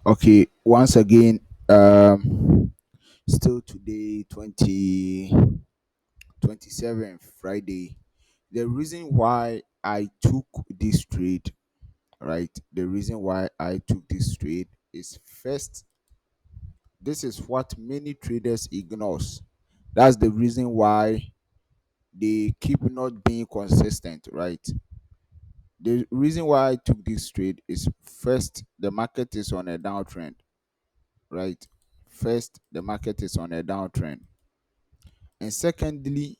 Okay, once again, still today, 27th Friday. The reason why I took this trade, right? The reason why I took this trade is first, this is what many traders ignores. That's the reason why they keep not being consistent, right? The reason why I took this trade is first, the market is on a downtrend, right? First, the market is on a downtrend. And secondly,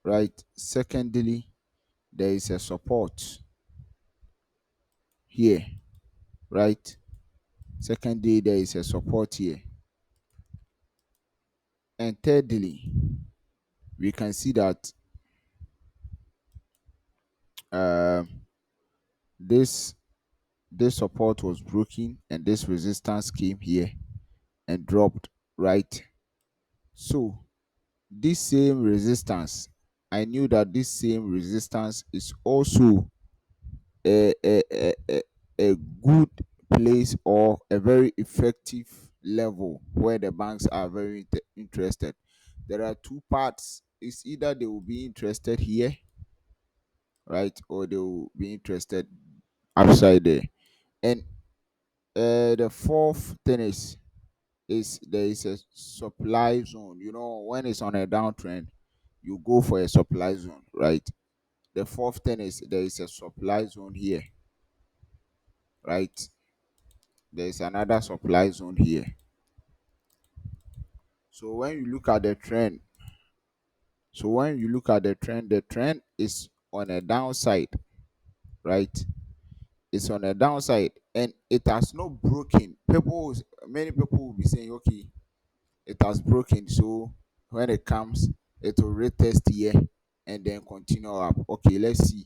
right? Secondly, there is a support here, right? Secondly, there is a support here. And thirdly, we can see that um this this support was broken and this resistance came here and dropped, right? So this same resistance, I knew that this same resistance is also a good place or a very effective level where the banks are very interested. There are two parts. It's either they will be interested here, right, or they will be interested outside there. And the fourth thing is there is a supply zone. You know, when it's on a downtrend, you go for a supply zone, right? The fourth thing is there is a supply zone here, right? There is another supply zone here. So when you look at the trend, the trend is on a downside, right? It's on a downside and it has not broken. Many people will be saying, okay, it has broken. So when it comes, it will retest here and then continue up. Okay, let's see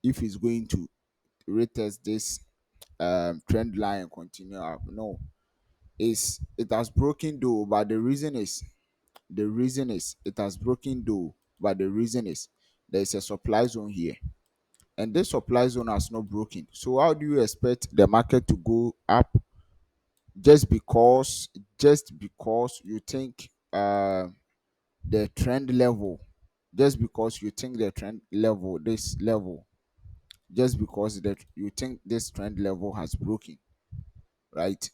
if it's going to retest this trend line and continue up. No, it has broken though, but the reason is it has broken though, but the reason is there's a supply zone here, and this supply zone has not broken. So how do you expect the market to go up just because you think the trend level, just because you think the trend level, this level, just because that you think this trend level has broken, right?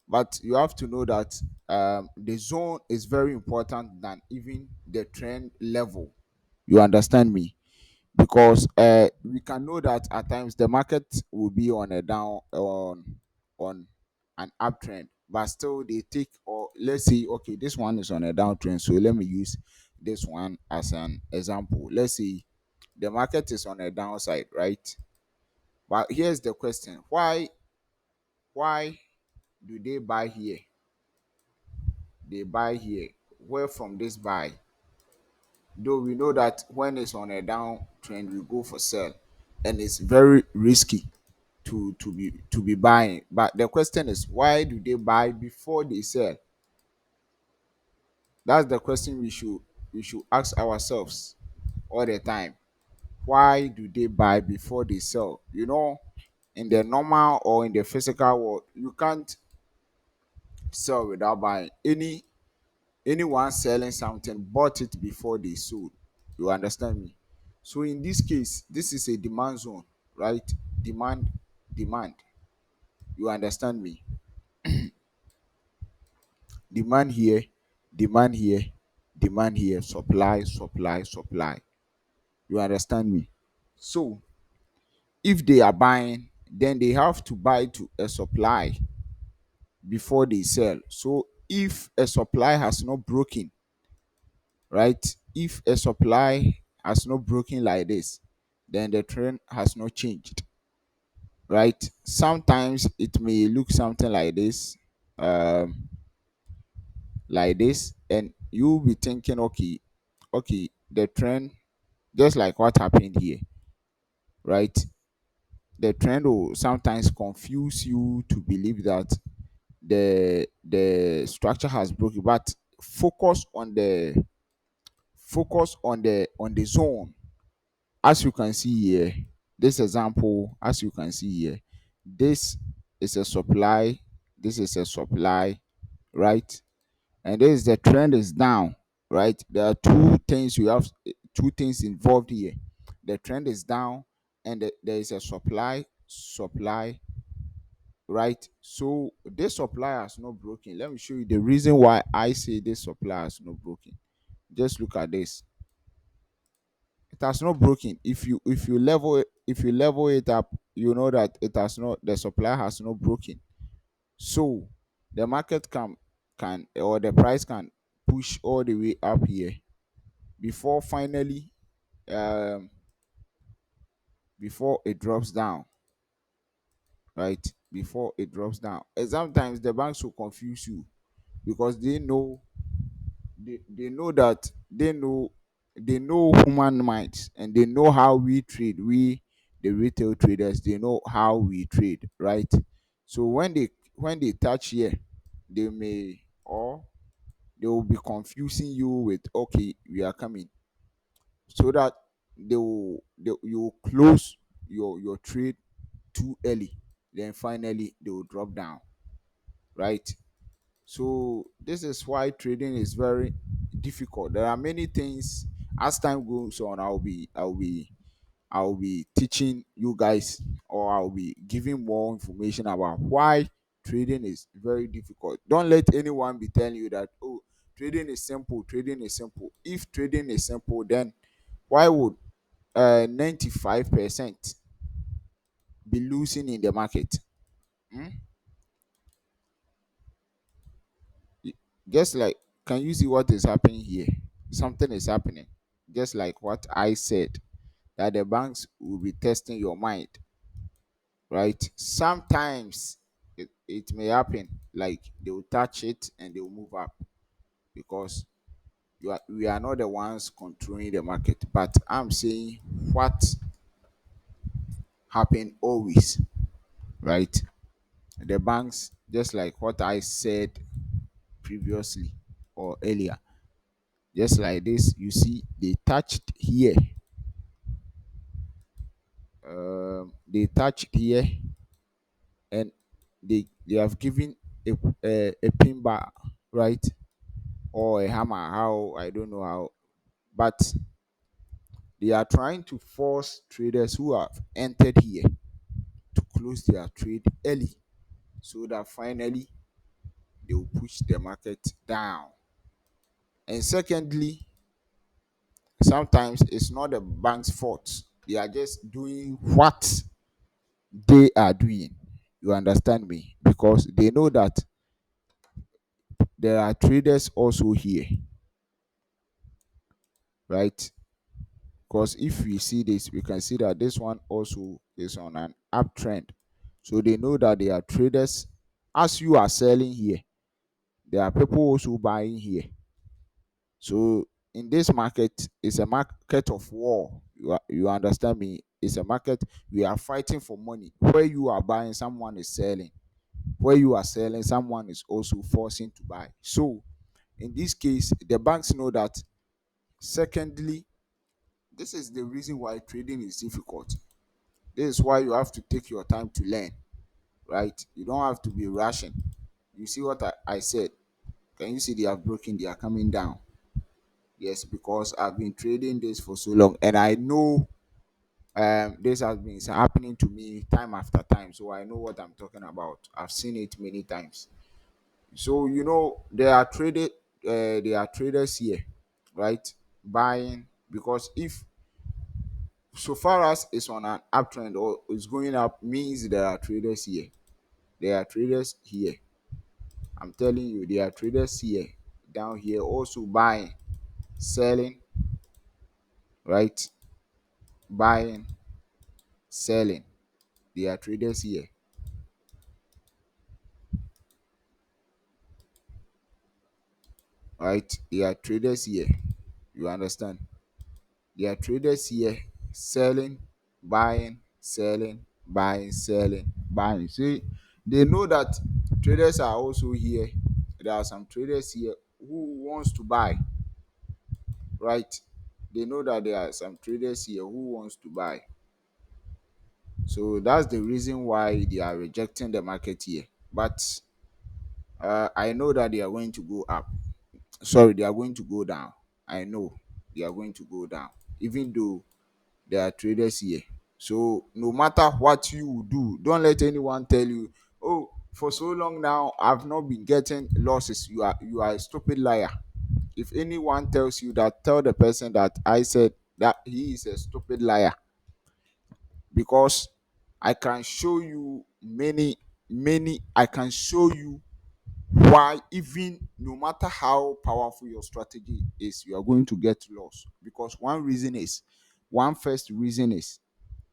But you have to know that the zone is very important than even the trend level. You understand me? Because we can know that at times the market will be on a down on an uptrend, but still they take, or let's say, okay, this one is on a downtrend, so let me use this one as an example. Let's say the market is on a downside, right? But here's the question: why do they buy here? They buy here. Where from this buy? Though we know that when it's on a downtrend, we go for sell, and it's very risky to be buying. But the question is, why do they buy before they sell? That's the question we should ask ourselves all the time. Why do they buy before they sell? You know, in the normal or in the physical world, you can't sell without buying. Anyone selling something bought it before they sold. You understand me? So in this case, this is a demand zone, right? Demand, demand. You understand me? Demand here, demand here, demand here, supply, supply, supply. You understand me? So if they are buying, then they have to buy to a supply before they sell. So if a supply has not broken, right? If a supply has not broken like this, then the trend has not changed, right? Sometimes it may look something um, like this, and you'll be thinking, okay, the trend, just like what happened here, right? The trend will sometimes confuse you to believe that the structure has broken, but focus on the zone. As you can see here, this example, as you can see here, this is a supply this is a supply, right? And this, the trend is down, right? There are two things involved here. The trend is down, and there is a supply, right? So this supply has not broken. Let me show you the reason why I say this supply has not broken. Just look at this. It has not broken. If you level it up, you know that it has not the supply has not broken. So the market can or the price can push all the way up here before finally um before it drops down, right? Before it drops down. And sometimes the banks will confuse you because they know that they know human minds, and they know how we trade. We, the retail traders, they know how we trade, right? So when they touch here, they may, or they will be confusing you with, okay, we are coming, so that you will close your trade too early, then finally they will drop down, right? So this is why trading is very difficult. There are many things. As time goes on, I'll be teaching you guys, or I'll be giving more information about why trading is very difficult. Don't let anyone be telling you that, oh, trading is simple, trading is simple. If trading is simple, then why would 95% be losing in the market? Hmm? Y- Just like, can you see what is happening here? Something is happening. Just like what I said, that the banks will be testing your mind, right? Sometimes it may happen, like they will touch it and they will move up, because we are not the ones controlling the market. But I'm saying what happened always, right? The banks, just like what I said previously or earlier, just like this, you see, they touched here, and they have given a pin bar, right? Or a hammer, how, I don't know how, but they are trying to force traders who have entered here to close their trade early, so that finally they will push the market down. And secondly, sometimes it's not the bank's fault. They are just doing what they are doing. You understand me? Because they know that there are traders also here, right? Because if we see this, we can see that this one also is on an uptrend. So they know that there are traders. As you are selling here, there are people also buying here. So in this market, it's a market of war. You understand me? It's a market. We are fighting for money. Where you are buying, someone is selling. Where you are selling, someone is also forcing to buy. So in this case, the banks know that. Secondly, this is the reason why trading is difficult. This is why you have to take your time to learn, right? You don't have to be rushing. You see what I said? Can you see they are broken? They are coming down. Yes, because I've been trading this for so long, and I know this has been happening to me time after time. So I know what I'm talking about. I've seen it many times. So there are traders here, right? Buying, because if, so far as it's on an uptrend or it's going up, means there are traders here. There are traders here. I'm telling you, there are traders here, down here, also buying, selling, right? Buying, selling. There are traders here, right? There are traders here. You understand? There are traders here, selling, buying, selling, buying, selling, buying. See, they know that traders are also here. There are some traders here who wants to buy, right? They know that there are some traders here who wants to buy. So that's the reason why they are rejecting the market here. But I know that they are going to go up. Sorry, they are going to go down. I know they are going to go down, even though there are traders here. So no matter what you do, don't let anyone tell you, oh, for so long now I've not been getting losses. You are a stupid liar. If anyone tells you that, tell the person that I said that he is a stupid liar, because I can show you many I can show you why, even no matter how powerful your strategy is, you are going to get lost. Because one first reason is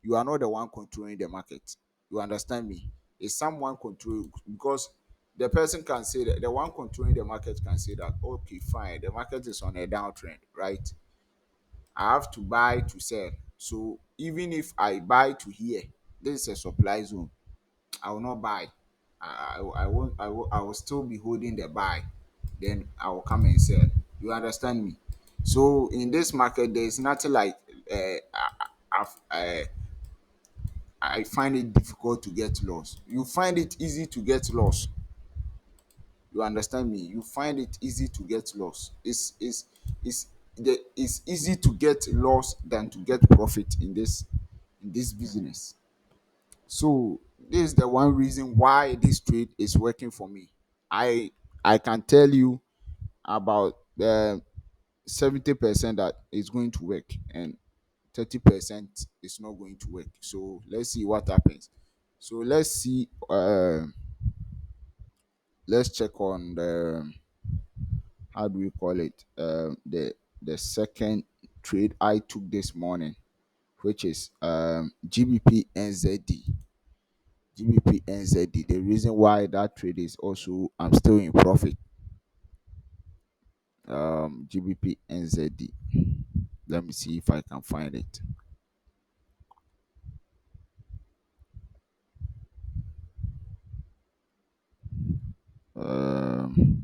you are not the one controlling the market. You understand me? It's someone control, because the person can say that the one controlling the market can say that, okay, fine, the market is on a downtrend, right? I have to buy to sell. So even if I buy to here, this is a supply zone. I will not buy. I will still be holding the buy. Then I will come and sell. You understand me? So in this market, there is nothing like I find it difficult to get lost. You find it easy to get lost. You understand me? You find it easy to get lost. It's easy to get lost than to get profit in this business. So this is the one reason why this trade is working for me. I can tell you about 70% that is going to work, and 30% is not going to work. So let's see what happens. So let's check on the, how do we call it, the second trade I took this morning, which is GBP NZD. GBP NZD. The reason why that trade is also, I'm still in profit. GBP NZD. Let me see if I can find it. Um,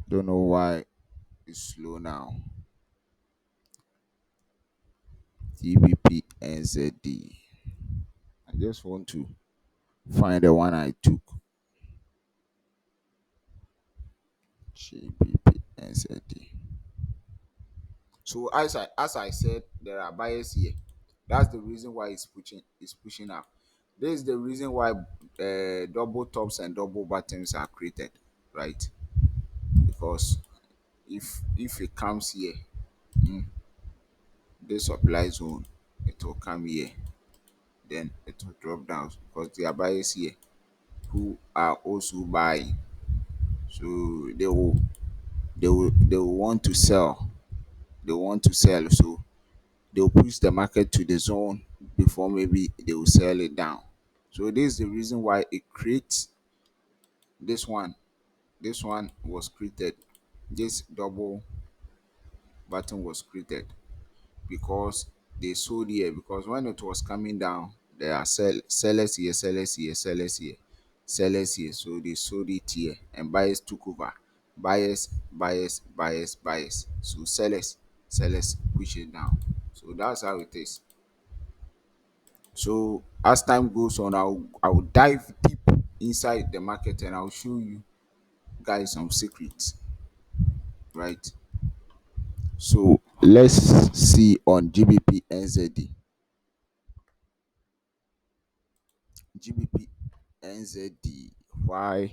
don't know why it's slow now. GBP NZD. I just want to find the one I took. GBP NZD. So as I said, there are buyers here. That's the reason why it's pushing up. This is the reason why double tops and double bottoms are created, right? Because if it comes here, this supply zone, it will come here, then it will drop down, because there are buyers here who are also buying. So they will want to sell. They want to sell. So they'll push the market to the zone before maybe they will sell it down. So this is the reason why it creates this one. This one was created. This double button was created because they sold here. Because when it was coming down, there are sellers here, sellers here, sellers here, sellers here. So they sold it here, and buyers took over. Buyers, buyers, buyers, buyers. So sellers push it down. So that's how it is. So as time goes on, I will dive deep inside the market, and I'll show you guys some secrets, right? So let's see on GBP NZD. GBP NZD. Why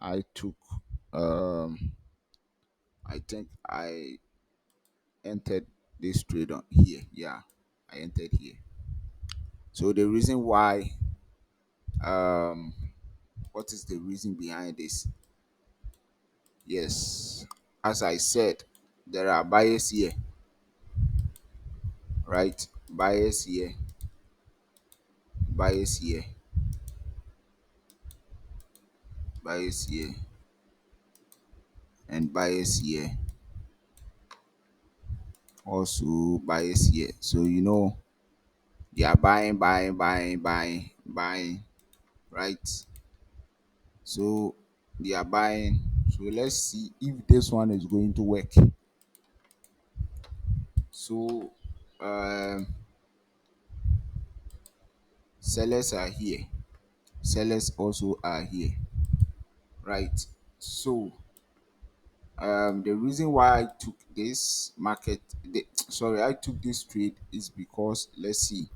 I took I think I entered this trade on here. Yeah, I entered here. So the reason why, um what is the reason behind this? Yes, as I said, there are buyers here, right? Buyers here, buyers here, buyers here, and buyers here. Also buyers here. So they are buying, buying, buying, buying, buying, right? So they are buying. So let's see if this one is going to work. So um sellers are here. sellers also are here, right? So the reason why I took this sorry, I took this trade is because, let's see,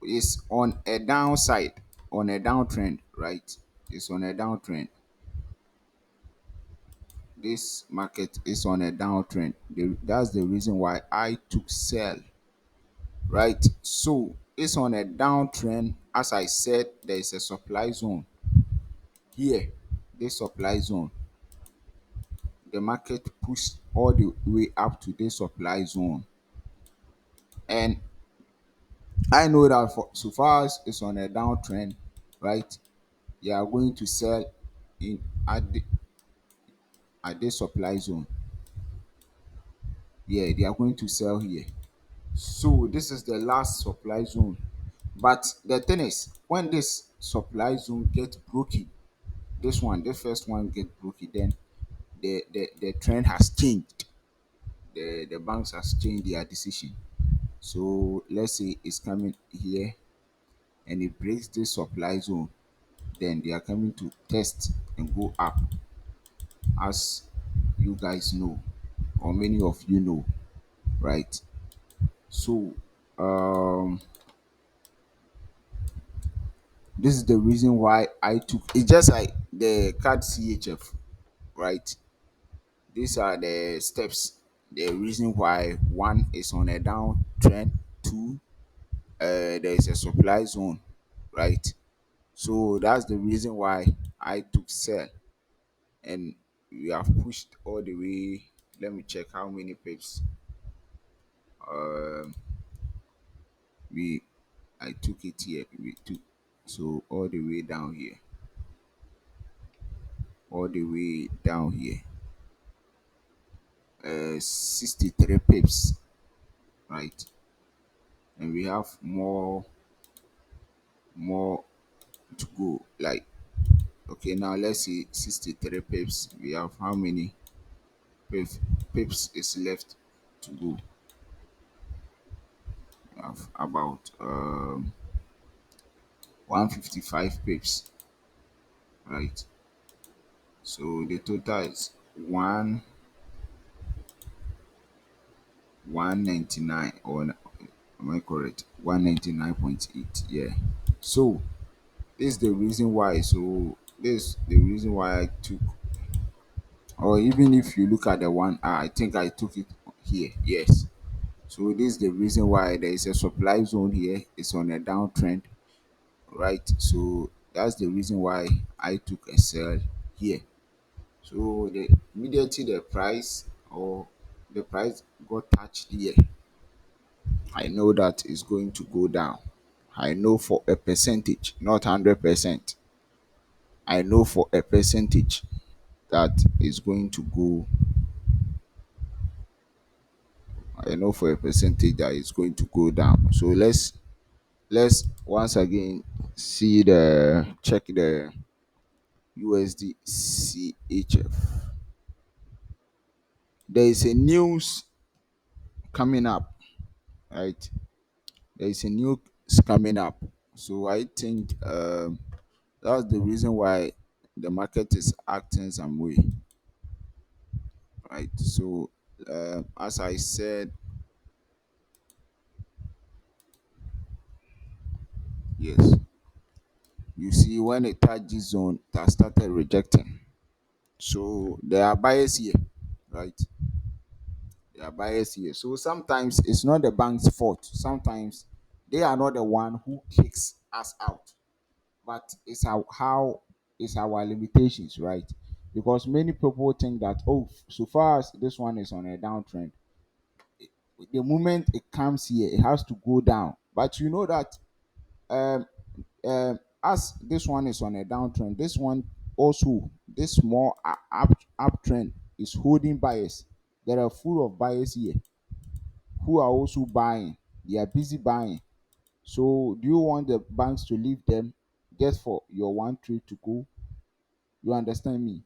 it's on a downside, on a downtrend, right? It's on a downtrend. This market is on a downtrend. That's the reason why I took sell, right? So it's on a downtrend. As I said, there is a supply zone here. This supply zone, the market pushed all the way up to this supply zone, and I know that for so far as it's on a downtrend, right? You are going to sell in at this supply zone. Yeah, they are going to sell here. So this is the last supply zone. But the thing is, when this supply zone gets broken, this first one get broken, then the trend has changed. The banks has changed their decision. So let's say it's coming here and it breaks this supply zone, then they are coming to test and go up, as you guys know, or many of you know, right? So this is the reason why I took it's just like the card CHF, right? These are the steps. The reason why: one is on a downtrend, two, there is a supply zone, right? So that's the reason why I took sell, and we have pushed all the way. Let me check how many pips we I took it here. We took so all the way down here, all the way down here, 63 pips, right? And we have more to go. Like, okay, now let's see, 63 pips. We have how many pips, pips is left to go? We have about 155 pips, right? So the total is 199, or am I correct? 199.8. Yeah. So this is the reason why. So this the reason why I took, or even if you look at the one I think I took it here. Yes. So this is the reason why there is a supply zone here. It's on a downtrend, right? So that's the reason why I took a sell here. So the immediately the price got touched here, I know that it's going to go down. I know for a percentage, not 100%. I know for a percentage that is going to go. I know for a percentage that it's going to go down. So let's once again see the check the USD CHF. There is a news coming up, right? There is a news coming up. So I think that's the reason why the market is acting some way, right? So as I said, yes, you see when it touches zone that started rejecting. So there are buyers here, right? There are buyers here. So sometimes it's not the bank's fault. Sometimes they are not the one who kicks us out, but it's how it's our limitations, right? Because many people think that, oh, so far as this one is on a downtrend, the moment it comes here, it has to go down. But you know that um, as this one is on a downtrend, this one also, this small uptrend is holding buyers. There are full of buyers here who are also buying. They are busy buying. So do you want the banks to leave them just for your one trade to go? You understand me?